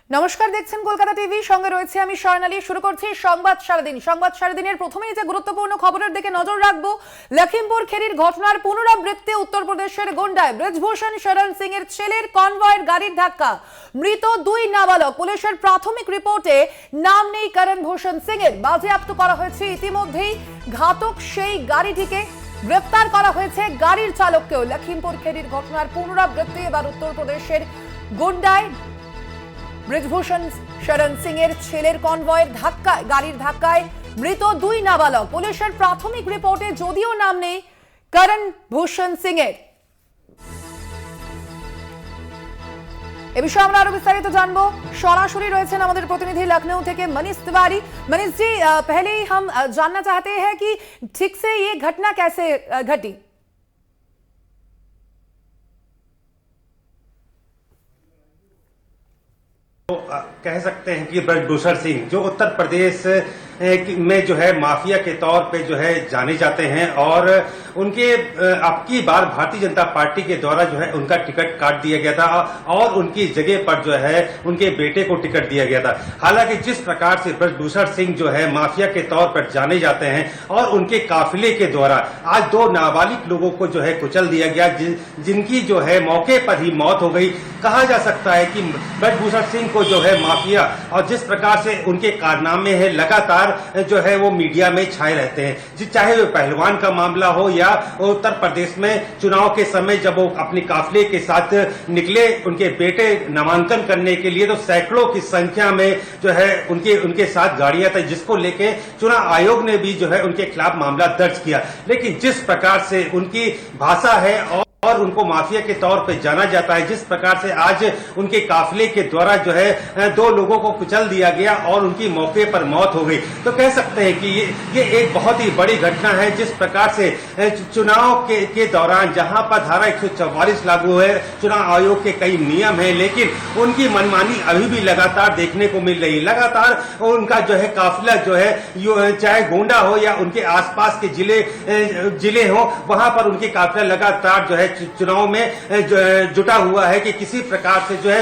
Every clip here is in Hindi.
নমস্কার, দেখছেন কলকাতা টিভি, সঙ্গে রয়েছে আমি স্বর্ণালী। শুরু করছি সংবাদ সারাদিন। সংবাদ সারাদিনের প্রথমেই যে গুরুত্বপূর্ণ খবরের দিকে নজর রাখবো, লখিমপুর খেরির ঘটনার পুনরাবৃত্তি। উত্তরপ্রদেশের গোন্ডায় ব্রিজভূষণ শরণ সিং এর ছেলের কনভয়ের গাড়ির ধাক্কা, মৃত 2 নাবালক। পুলিশের প্রাথমিক রিপোর্টে নাম নেই করণ ভূষণ সিং এর। বাজেয়াপ্ত করা হয়েছে ইতিমধ্যেই ঘাতক সেই গাড়িটিকে, গ্রেফতার করা হয়েছে গাড়ির চালককেও। লখিমপুর খেরির ঘটনার পুনরাবৃত্তি এবার উত্তরপ্রদেশের গোন্ডায় ব্রিজভূষণ শরণ সিং এর ছেলের কনভয়ের ধাক্কায়, গাড়ির ধাক্কায় মৃত 2 নাবালক। পুলিশের প্রাথমিক রিপোর্টে যদিও নাম নেই করণ ভূষণ সিং এর। এ বিষয়ে আমরা আরো বিস্তারিত জানবো। সরাসরি রয়েছেন আমাদের প্রতিনিধি लखनऊ থেকে मनीष तिवारी। मनीष जी, पहले ही हम जानना चाहते हैं कि ठीक से ये घटना कैसे घटी। तो कह सकते हैं कि ब्रिजभूषण सिंह जो उत्तर प्रदेश में जो है माफिया के तौर पे जो है जाने जाते हैं और उनके अब की बार भारतीय जनता पार्टी के द्वारा जो है उनका टिकट काट दिया गया था और उनकी जगह पर जो है उनके बेटे को टिकट दिया गया था। हालांकि जिस प्रकार से ब्रिजभूषण सिंह जो है माफिया के तौर पर जाने जाते हैं और उनके काफिले के द्वारा आज 2 नाबालिग लोगों को जो है कुचल दिया गया, जिनकी जो है मौके पर ही मौत हो गई। कहा जा सकता है कि ब्रिजभूषण सिंह को जो है माफिया और जिस प्रकार से उनके कारनामे हैं लगातार जो है वो मीडिया में छाए रहते हैं, चाहे वो पहलवान का मामला हो या उत्तर प्रदेश में चुनाव के समय जब वो अपने काफिले के साथ निकले उनके बेटे नामांकन करने के लिए, तो सैकड़ों की संख्या में जो है उनके साथ गाड़ियां थी, जिसको लेके चुनाव आयोग ने भी जो है उनके खिलाफ मामला दर्ज किया। लेकिन जिस प्रकार से उनकी भाषा है और उनको माफिया के तौर पे जाना जाता है, जिस प्रकार से आज उनके काफिले के द्वारा जो है 2 लोगों को कुचल दिया गया और उनकी मौके पर मौत हो गई, तो कह सकते हैं कि ये एक बहुत ही बड़ी घटना है। जिस प्रकार से चुनाव के दौरान जहां पर धारा 144 लागू है, चुनाव आयोग के कई नियम हैं, लेकिन उनकी मनमानी अभी भी लगातार देखने को मिल रही है। लगातार उनका जो है काफिला जो है चाहे गोंडा हो या उनके आसपास के जिले हो, वहां पर उनके काफिला लगातार जो है चुनाव में जुटा हुआ है कि किसी प्रकार से जो है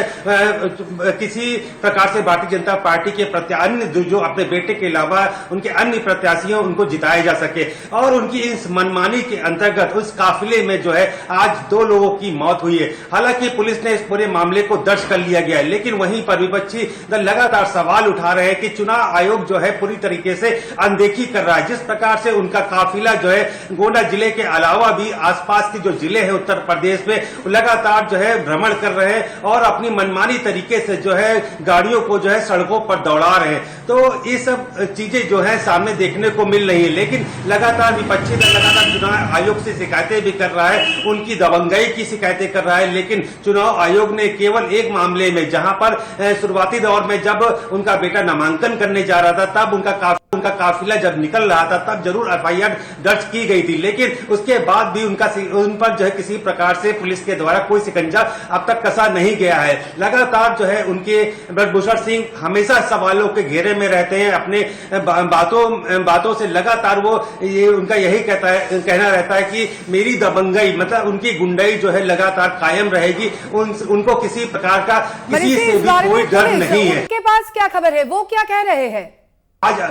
किसी प्रकार से भारतीय जनता पार्टी के प्रत्याशी जो अपने बेटे के अलावा उनके अन्य प्रत्याशियों उनको जिताया जा सके। और उनकी इस मनमानी के अंतर्गत उस काफिले में जो है आज 2 लोगों की मौत हुई है। हालांकि पुलिस ने इस पूरे मामले को दर्ज कर लिया गया है, लेकिन वहीं पर विपक्षी दल लगातार सवाल उठा रहे हैं कि चुनाव आयोग जो है पूरी तरीके से अनदेखी कर रहा है। जिस प्रकार से उनका काफिला जो है गोंडा जिले के अलावा भी आसपास के जो जिले हैं उत्तर प्रदेश में लगातार जो है भ्रमण कर रहे हैं और अपनी मनमानी तरीके से जो है गाड़ियों को जो है सड़कों पर दौड़ा रहे हैं। तो ये सब चीजें जो है सामने देखने को मिल रही है, लेकिन लगातार विपक्षी दल लगातार चुनाव आयोग से शिकायतें भी कर रहा है, उनकी दबंगई की शिकायतें कर रहा है। लेकिन चुनाव आयोग ने केवल एक मामले में, जहां पर शुरुआती दौर में जब उनका बेटा नामांकन करने जा रहा था, तब उनका काफिला जब निकल रहा था, तब जरूर एफआईआर दर्ज की गई थी, लेकिन उसके बाद भी उन पर जो है किसी प्रकार से पुलिस के द्वारा कोई शिकंजा अब तक कसा नहीं गया है। लगातार जो है उनके ब्रिजभूषण सिंह हमेशा सवालों के घेरे में रहते हैं। अपने बातों से लगातार वो ये उनका यही कहना रहता है कि मेरी दबंगई मतलब उनकी गुंडाई जो है लगातार कायम रहेगी। उनको किसी प्रकार का किसी से भी कोई डर नहीं है। उनके पास क्या खबर है, वो क्या कह रहे हैं आज?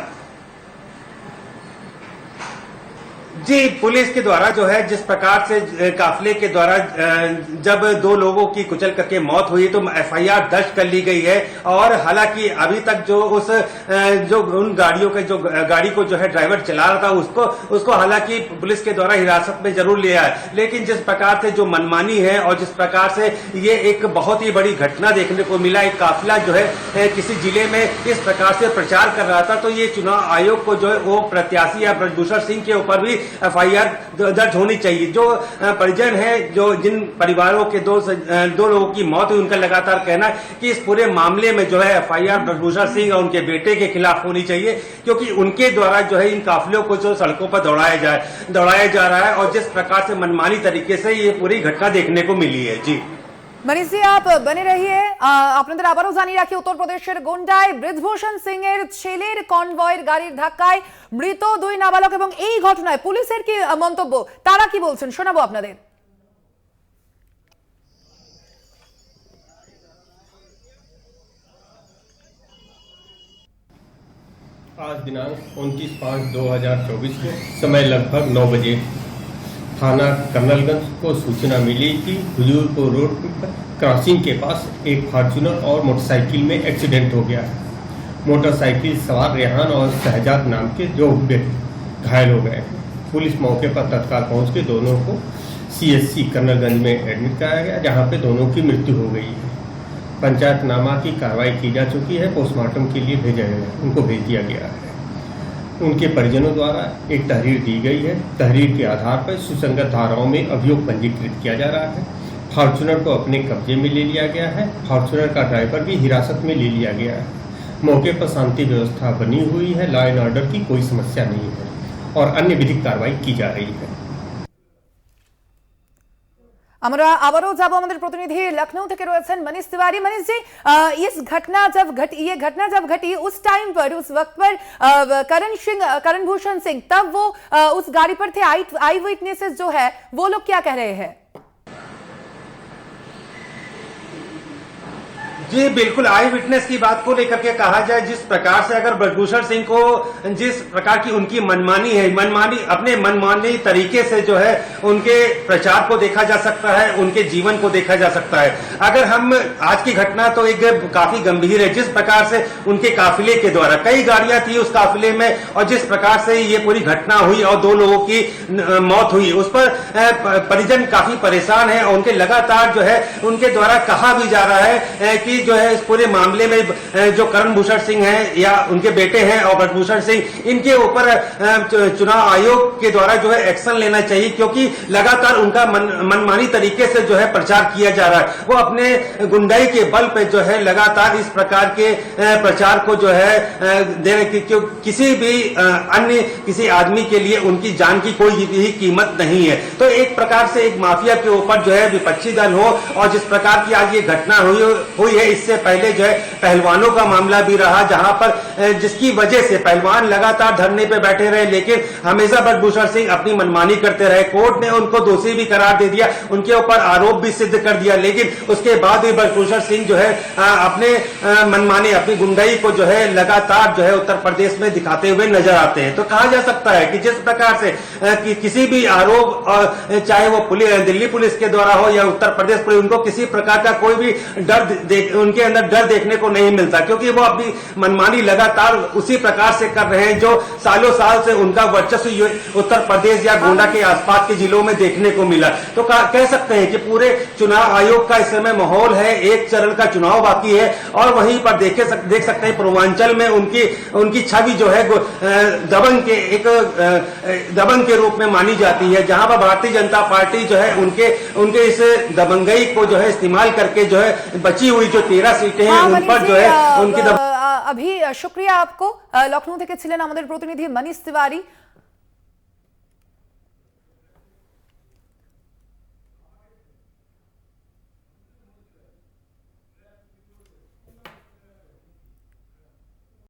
जी, पुलिस के द्वारा जो है जिस प्रकार से काफिले के द्वारा जब 2 लोगों की कुचल करके मौत हुई तो एफआईआर दर्ज कर ली गई है। और हालांकि अभी तक जो उन गाड़ियों के जो गाड़ी को जो है ड्राइवर चला रहा था उसको हालांकि पुलिस के द्वारा हिरासत में जरूर लिया है, लेकिन जिस प्रकार से जो मनमानी है और जिस प्रकार से ये एक बहुत ही बड़ी घटना देखने को मिला, एक काफिला जो है किसी जिले में इस प्रकार से प्रचार कर रहा था, तो ये चुनाव आयोग को जो है वो प्रत्याशी या ब्रिजभूषण सिंह के ऊपर भी एफआईआर दर्ज होनी चाहिए। जो परिजन है, जो जिन परिवारों के 2 लोगों की मौत हुई, उनका लगातार कहना है कि इस पूरे मामले में जो है एफआईआर ब्रिजभूषण सिंह और उनके बेटे के खिलाफ होनी चाहिए, क्योंकि उनके द्वारा जो है इन काफिलों को जो सड़कों पर दौड़ाया जा रहा है और जिस प्रकार से मनमानी तरीके से ये पूरी घटना देखने को मिली है। जी मनीष जी, आप बने रहिए। আপনাদের আবারও জানিয়ে রাখি, উত্তরপ্রদেশের গোন্ডায় ব্রিজভূষণ সিং এর ছেলের কনভয়ের গাড়ির ধাক্কায় মৃত 2 নাবালক এবং এই ঘটনায় পুলিশের কি মন্তব্য, তারা কি বলছেন শোনাবো আপনাদের। आज दिनांक 29/5/2024 को समय लगभग 9 बजे थाना कर्नलगंज को सूचना मिली कि हुजूरपुर रोड पर क्रॉसिंग के पास एक फॉर्च्यूनर और मोटरसाइकिल में एक्सीडेंट हो गया है। मोटरसाइकिल सवार रेहान और शहजाद नाम के 2 व्यक्ति घायल हो गए। पुलिस मौके पर तत्काल पहुंच के दोनों को CHC कर्नलगंज में एडमिट कराया गया, जहां पे दोनों की मृत्यु हो गई है। पंचायतनामा की कार्रवाई की जा चुकी है, पोस्टमार्टम के लिए उनको भेज दिया गया है। उनके परिजनों द्वारा एक तहरीर दी गई है। तहरीर के आधार पर सुसंगत धाराओं में अभियोग पंजीकृत किया जा रहा है। फॉर्च्यूनर को अपने कब्जे में ले लिया गया है। फॉर्च्यूनर का ड्राइवर भी हिरासत में ले लिया गया है। मौके पर शांति व्यवस्था बनी हुई है, लॉ एंड ऑर्डर की कोई समस्या नहीं है और अन्य विधिक कार्रवाई की जा रही है। আমরা আবারও যাব আমাদের প্রতিনিধি লখনऊ থেকে রয়েছেন मनीष तिवारी। मनीष जी, ये घटना जब घटी उस टाइम पर, उस वक्त पर करण भूषण सिंह तब वो उस गाड़ी पर थे। आई विटनेसेस जो है वो लोग क्या कह रहे हैं? जी बिल्कुल, आई विटनेस की बात को लेकर के कहा जाए, जिस प्रकार से अगर ब्रजभूषण सिंह को जिस प्रकार की उनकी मनमानी है, अपने मनमानी तरीके से जो है उनके प्रचार को देखा जा सकता है, उनके जीवन को देखा जा सकता है। अगर हम आज की घटना तो एक काफी गंभीर है, जिस प्रकार से उनके काफिले के द्वारा कई गाड़ियां थी उस काफिले में, और जिस प्रकार से ये पूरी घटना हुई और 2 लोगों की मौत हुई, उस पर परिजन काफी परेशान है। और उनके लगातार जो है उनके द्वारा कहा भी जा रहा है कि जो है इस पूरे मामले में जो करण भूषण सिंह हैं या उनके बेटे हैं और ब्रजभूषण सिंह, इनके ऊपर चुनाव आयोग के द्वारा जो है एक्शन लेना चाहिए, क्योंकि लगातार उनका मनमानी तरीके से जो है प्रचार किया जा रहा है। वो अपने गुंडाई के बल पे जो है लगातार इस प्रकार के प्रचार को जो है देने की, किसी भी अन्य किसी आदमी के लिए उनकी जान की कोई भी कीमत नहीं है। तो एक प्रकार से एक माफिया के ऊपर जो है विपक्षी दल हो, और जिस प्रकार की आज ये घटना हुई है, इससे पहले जो है पहलवानों का मामला भी रहा, जहां पर जिसकी वजह से पहलवान लगातार धरने पे बैठे रहे, लेकिन हमेशा ब्रजभूषण सिंह अपनी मनमानी करते रहे। कोर्ट ने उनको दोषी भी करार दे दिया, उनके ऊपर आरोप भी सिद्ध कर दिया, लेकिन उसके बाद भी ब्रजभूषण सिंह जो है अपने मनमानी, अपनी गुंडाई को जो है लगातार जो है उत्तर प्रदेश में दिखाते हुए नजर आते हैं। तो कहा जा सकता है कि जिस प्रकार से किसी भी आरोप, चाहे वो दिल्ली पुलिस के द्वारा हो या उत्तर प्रदेश पुलिस, उनको किसी प्रकार का कोई भी डर उनके अंदर डर देखने को नहीं मिलता, क्योंकि वो अपनी मनमानी लगातार उसी प्रकार से कर रहे हैं जो सालों साल से उनका वर्चस्व उत्तर प्रदेश या गोंडा के आसपास के जिलों में देखने को मिला। तो कह सकते हैं कि पूरे चुनाव आयोग का इस समय माहौल है, एक चरण का चुनाव बाकी है, और वहीं पर देख सकते हैं पूर्वांचल में उनकी छवि जो है दबंग के रूप में मानी जाती है, जहां पर भारतीय जनता पार्टी जो है उनके इस दबंगई को जो है इस्तेमाल करके जो है बची हुई जो 13 सीटें हैं उन पर जो है उनकी अभी शुक्रिया आपको। लखनऊ থেকে ছিলেন আমাদের প্রতিনিধি मनीष तिवारी।